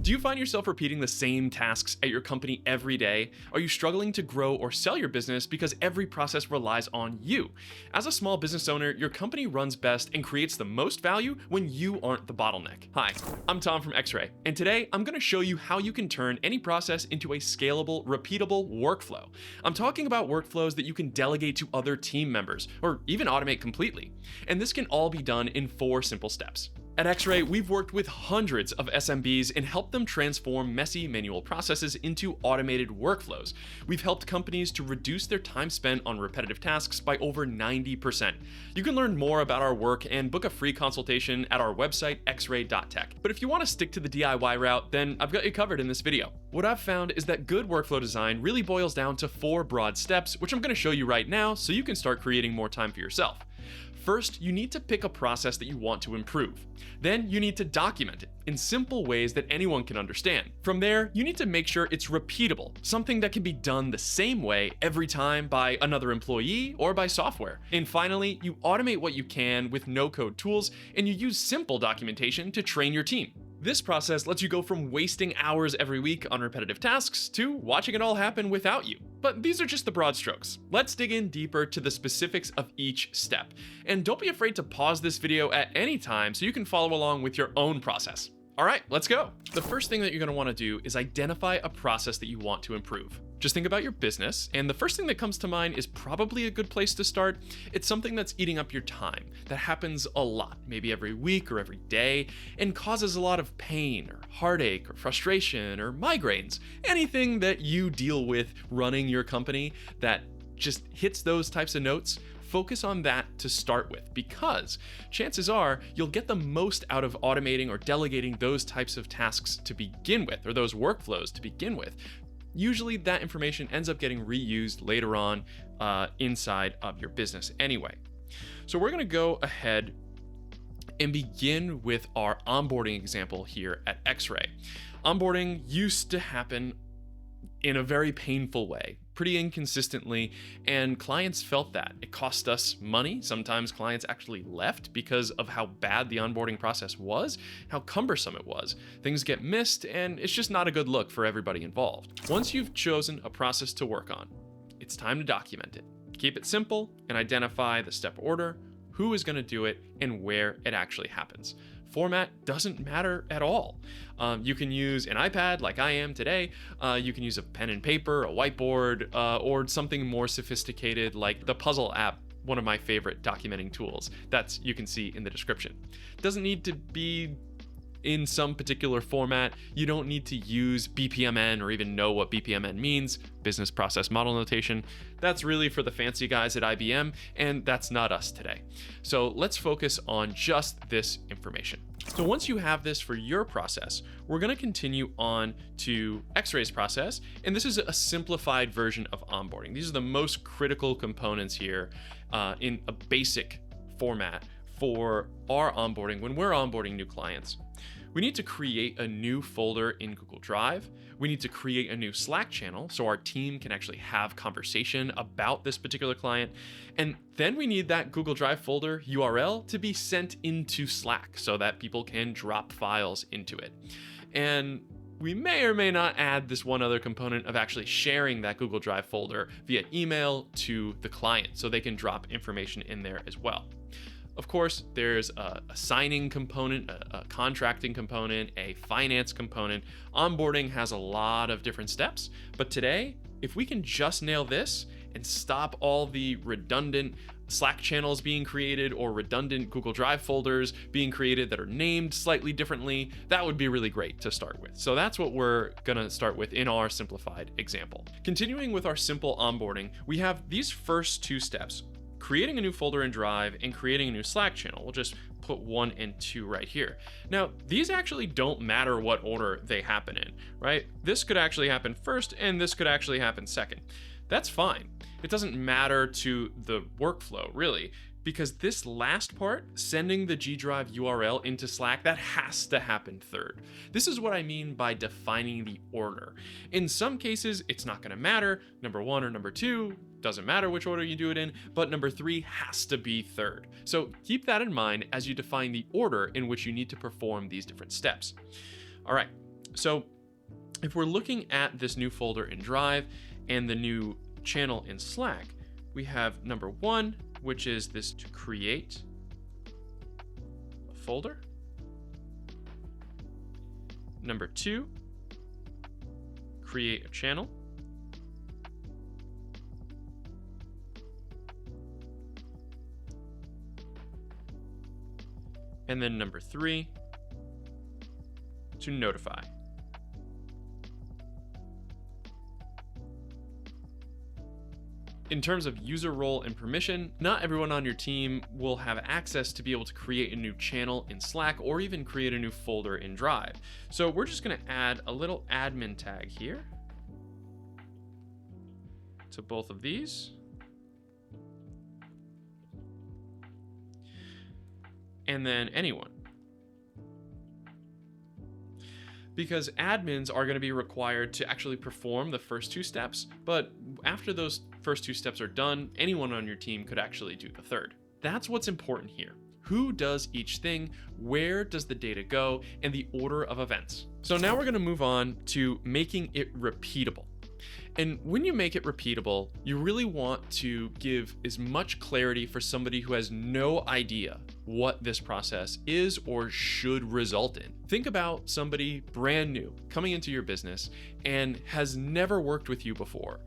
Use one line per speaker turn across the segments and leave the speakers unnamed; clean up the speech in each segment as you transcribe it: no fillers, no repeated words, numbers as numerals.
Do you find yourself repeating the same tasks at your company every day? Are you struggling to grow or sell your business because every process relies on you? As a small business owner, your company runs best and creates the most value when you aren't the bottleneck. Hi, I'm Tom from XRAY, and today I'm going to show you how you can turn any process into a scalable, repeatable workflow. I'm talking about workflows that you can delegate to other team members or even automate completely. And this can all be done in 4 simple steps. At XRAY, we've worked with hundreds of SMBs and helped them transform messy manual processes into automated workflows. We've helped companies to reduce their time spent on repetitive tasks by over 90%. You can learn more about our work and book a free consultation at our website, xray.tech. But if you want to stick to the DIY route, then I've got you covered in this video. What I've found is that good workflow design really boils down to 4 broad steps, which I'm going to show you right now so you can start creating more time for yourself. First, you need to pick a process that you want to improve. Then you need to document it in simple ways that anyone can understand. From there, you need to make sure it's repeatable, something that can be done the same way every time by another employee or by software. And finally, you automate what you can with no-code tools, and you use simple documentation to train your team. This process lets you go from wasting hours every week on repetitive tasks to watching it all happen without you. But these are just the broad strokes. Let's dig in deeper to the specifics of each step. And don't be afraid to pause this video at any time so you can follow along with your own process. All right, let's go. The first thing that you're going to want to do is identify a process that you want to improve. Just think about your business, and the first thing that comes to mind is probably a good place to start. It's something that's eating up your time, that happens a lot, maybe every week or every day, and causes a lot of pain or heartache or frustration or migraines. Anything that you deal with running your company that just hits those types of notes, focus on that to start with, because chances are you'll get the most out of automating or delegating those types of tasks to begin with, or those workflows to begin with. Usually that information ends up getting reused later on inside of your business anyway. So we're going to go ahead and begin with our onboarding example here at XRAY. Onboarding used to happen in a very painful way, pretty inconsistently, and clients felt that. It cost us money. Sometimes clients actually left because of how bad the onboarding process was, how cumbersome it was. Things get missed, and it's just not a good look for everybody involved. Once you've chosen a process to work on, it's time to document it. Keep it simple and identify the step order, who is going to do it, and where it actually happens. Format doesn't matter at all. You can use an iPad like I am today. You can use a pen and paper, a whiteboard, or something more sophisticated like the Puzzle app, one of my favorite documenting tools. That's you can see in the description. Doesn't need to be in some particular format. You don't need to use BPMN or even know what BPMN means, business process model notation. That's really for the fancy guys at IBM, and that's not us today. So let's focus on just this information. So once you have this for your process, we're going to continue on to XRAY's process, and this is a simplified version of onboarding. These are the most critical components here in a basic format for our onboarding when we're onboarding new clients. We need to create a new folder in Google Drive. We need to create a new Slack channel so our team can actually have conversation about this particular client. And then we need that Google Drive folder URL to be sent into Slack so that people can drop files into it. And we may or may not add this one other component of actually sharing that Google Drive folder via email to the client so they can drop information in there as well. Of course, there's a signing component, a contracting component, a finance component. Onboarding has a lot of different steps, but today, if we can just nail this and stop all the redundant Slack channels being created or redundant Google Drive folders being created that are named slightly differently, that would be really great to start with. So that's what we're gonna start with in our simplified example. Continuing with our simple onboarding, we have these first 2 steps. Creating a new folder in Drive and creating a new Slack channel. We'll just put 1 and 2 right here. Now, these actually don't matter what order they happen in, right? This could actually happen first and this could actually happen second. That's fine. It doesn't matter to the workflow, really, because this last part, sending the G Drive URL into Slack, that has to happen third. This is what I mean by defining the order. In some cases, it's not going to matter, number 1 or number 2, doesn't matter which order you do it in, but number 3 has to be third. So keep that in mind as you define the order in which you need to perform these different steps. All right, So if we're looking at this new folder in Drive and the new channel in Slack, we have number 1, which is this to create a folder. Number 2, create a channel. And then number 3, to notify. In terms of user role and permission, not everyone on your team will have access to be able to create a new channel in Slack or even create a new folder in Drive. So we're just going to add a little admin tag here to both of these. And then anyone. Because admins are going to be required to actually perform the first 2 steps, but after those first 2 steps are done, anyone on your team could actually do the third. That's what's important here. Who does each thing, where does the data go, and the order of events. So now we're going to move on to making it repeatable. And when you make it repeatable, you really want to give as much clarity for somebody who has no idea what this process is or should result in. Think about somebody brand new coming into your business and has never worked with you before.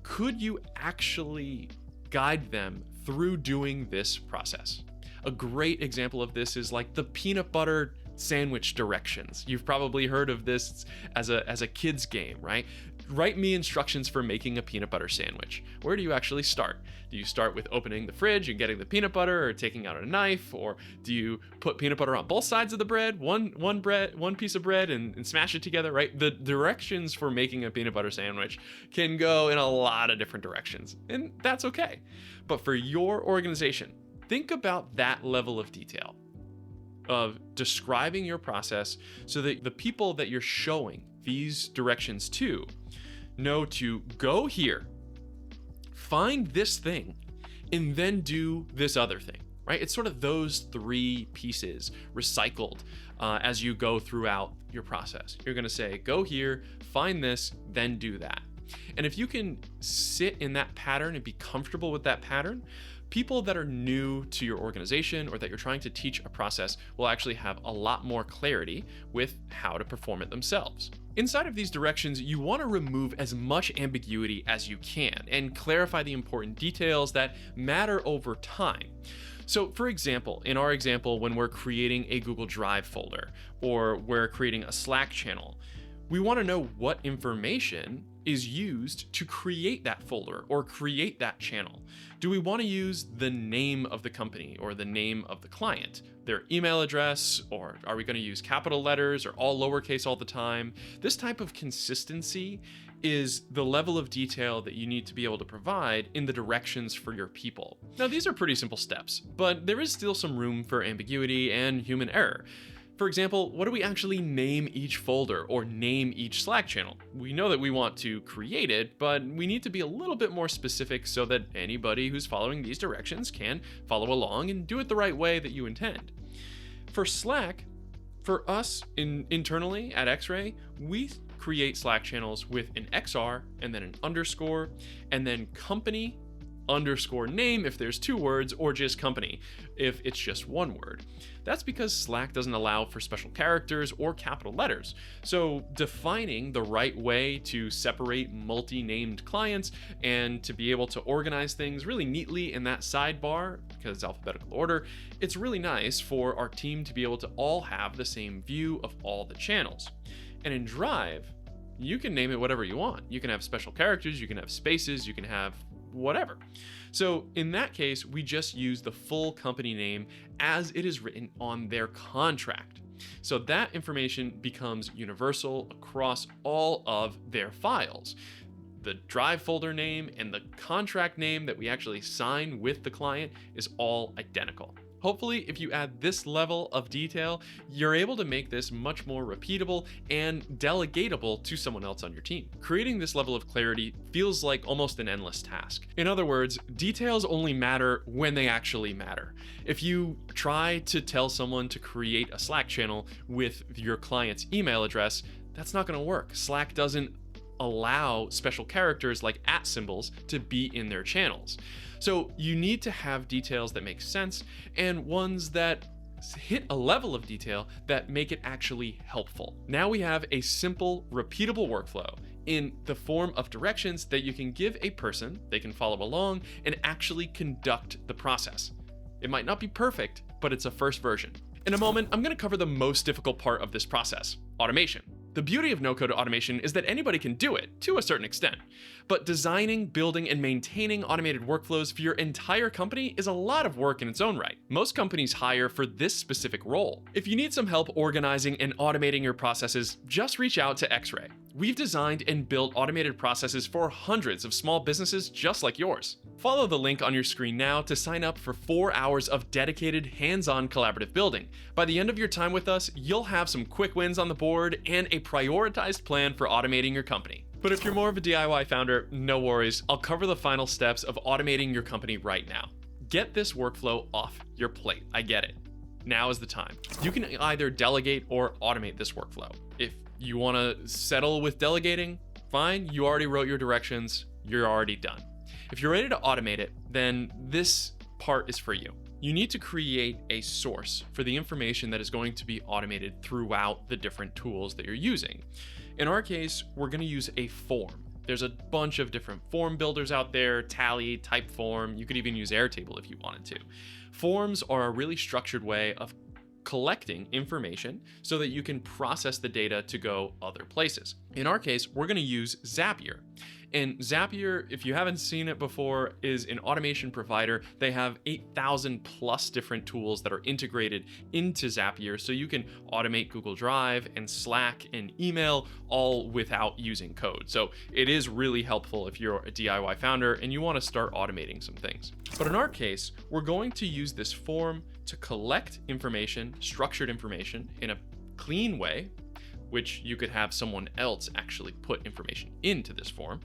Could you actually guide them through doing this process? A great example of this is like the peanut butter sandwich directions. You've probably heard of this as a kid's game, right? Write me instructions for making a peanut butter sandwich. Where do you actually start? Do you start with opening the fridge and getting the peanut butter, or taking out a knife? Or do you put peanut butter on both sides of the bread, one piece of bread and smash it together, right? The directions for making a peanut butter sandwich can go in a lot of different directions, and that's okay. But for your organization, think about that level of detail of describing your process so that the people that you're showing these directions to know to go here, find this thing, and then do this other thing, right? It's sort of those 3 pieces recycled as you go throughout your process. You're going to say, go here, find this, then do that. And if you can sit in that pattern and be comfortable with that pattern, people that are new to your organization or that you're trying to teach a process will actually have a lot more clarity with how to perform it themselves. Inside of these directions, you want to remove as much ambiguity as you can and clarify the important details that matter over time. So for example, in our example, when we're creating a Google Drive folder or we're creating a Slack channel, we want to know what information is used to create that folder or create that channel. Do we want to use the name of the company or the name of the client, their email address, or are we going to use capital letters or all lowercase all the time? This type of consistency is the level of detail that you need to be able to provide in the directions for your people. Now, these are pretty simple steps, but there is still some room for ambiguity and human error. For example, what do we actually name each folder or name each Slack channel? We know that we want to create it, but we need to be a little bit more specific so that anybody who's following these directions can follow along and do it the right way that you intend. For Slack, for us internally at XRAY, we create Slack channels with an XR and then an underscore and then company underscore name if there's 2 words, or just company if it's just 1 word. That's because Slack doesn't allow for special characters or capital letters. So defining the right way to separate multi-named clients and to be able to organize things really neatly in that sidebar, because it's alphabetical order, it's really nice for our team to be able to all have the same view of all the channels. And in Drive, you can name it whatever you want. You can have special characters, you can have spaces, you can have whatever. So in that case, we just use the full company name as it is written on their contract. So that information becomes universal across all of their files. The Drive folder name and the contract name that we actually sign with the client is all identical. Hopefully, if you add this level of detail, you're able to make this much more repeatable and delegatable to someone else on your team. Creating this level of clarity feels like almost an endless task. In other words, details only matter when they actually matter. If you try to tell someone to create a Slack channel with your client's email address, That's not going to work. Slack doesn't allow special characters like @ symbols to be in their channels. So you need to have details that make sense and ones that hit a level of detail that make it actually helpful. Now we have a simple, repeatable workflow in the form of directions that you can give a person, they can follow along and actually conduct the process. It might not be perfect, but it's a first version. In a moment, I'm going to cover the most difficult part of this process, automation. The beauty of no-code automation is that anybody can do it, to a certain extent. But designing, building, and maintaining automated workflows for your entire company is a lot of work in its own right. Most companies hire for this specific role. If you need some help organizing and automating your processes, just reach out to XRAY. We've designed and built automated processes for hundreds of small businesses just like yours. Follow the link on your screen now to sign up for 4 hours of dedicated, hands-on collaborative building. By the end of your time with us, you'll have some quick wins on the board and a prioritized plan for automating your company. But if you're more of a DIY founder, no worries, I'll cover the final steps of automating your company right now. Get this workflow off your plate, I get it. Now is the time. You can either delegate or automate this workflow. If you want to settle with delegating, fine, you already wrote your directions, you're already done. If you're ready to automate it, then this part is for you. You need to create a source for the information that is going to be automated throughout the different tools that you're using. In our case, we're going to use a form. There's a bunch of different form builders out there, Tally, Typeform, you could even use Airtable if you wanted to. Forms are a really structured way of collecting information so that you can process the data to go other places. In our case, we're going to use Zapier. And Zapier, if you haven't seen it before, is an automation provider. They have 8,000 plus different tools that are integrated into Zapier, so you can automate Google Drive and Slack and email all without using code. So it is really helpful if you're a DIY founder and you want to start automating some things. But in our case, we're going to use this form to collect information, structured information, in a clean way, which you could have someone else actually put information into this form.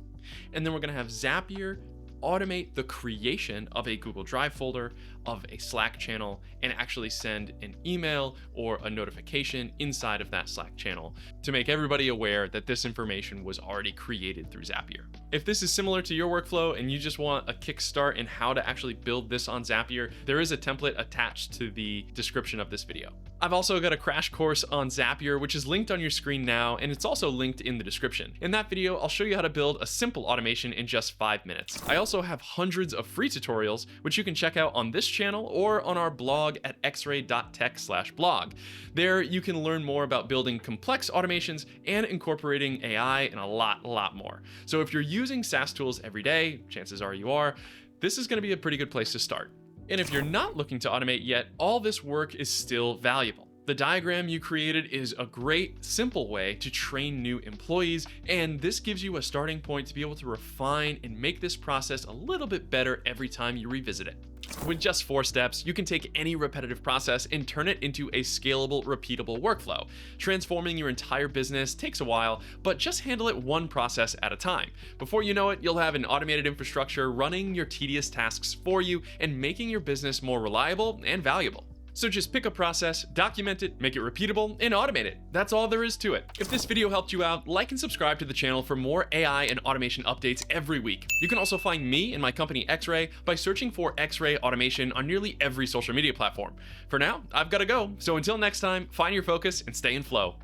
And then we're going to have Zapier automate the creation of a Google Drive folder, of a Slack channel, and actually send an email or a notification inside of that Slack channel to make everybody aware that this information was already created through Zapier. If this is similar to your workflow and you just want a kickstart in how to actually build this on Zapier, there is a template attached to the description of this video. I've also got a crash course on Zapier, which is linked on your screen now, and it's also linked in the description. In that video, I'll show you how to build a simple automation in just 5 minutes. I also have hundreds of free tutorials, which you can check out on this channel or on our blog at xray.tech/blog. There, you can learn more about building complex automations and incorporating AI and a lot more. So if you're using SaaS tools every day, chances are you are, this is going to be a pretty good place to start. And if you're not looking to automate yet, all this work is still valuable. The diagram you created is a great, simple way to train new employees, and this gives you a starting point to be able to refine and make this process a little bit better every time you revisit it. With just 4 steps, you can take any repetitive process and turn it into a scalable, repeatable workflow. Transforming your entire business takes a while, but just handle it one process at a time. Before you know it, you'll have an automated infrastructure running your tedious tasks for you and making your business more reliable and valuable. So just pick a process, document it, make it repeatable, and automate it. That's all there is to it. If this video helped you out, like and subscribe to the channel for more AI and automation updates every week. You can also find me and my company XRAY by searching for XRAY Automation on nearly every social media platform. For now, I've got to go. So until next time, find your focus and stay in flow.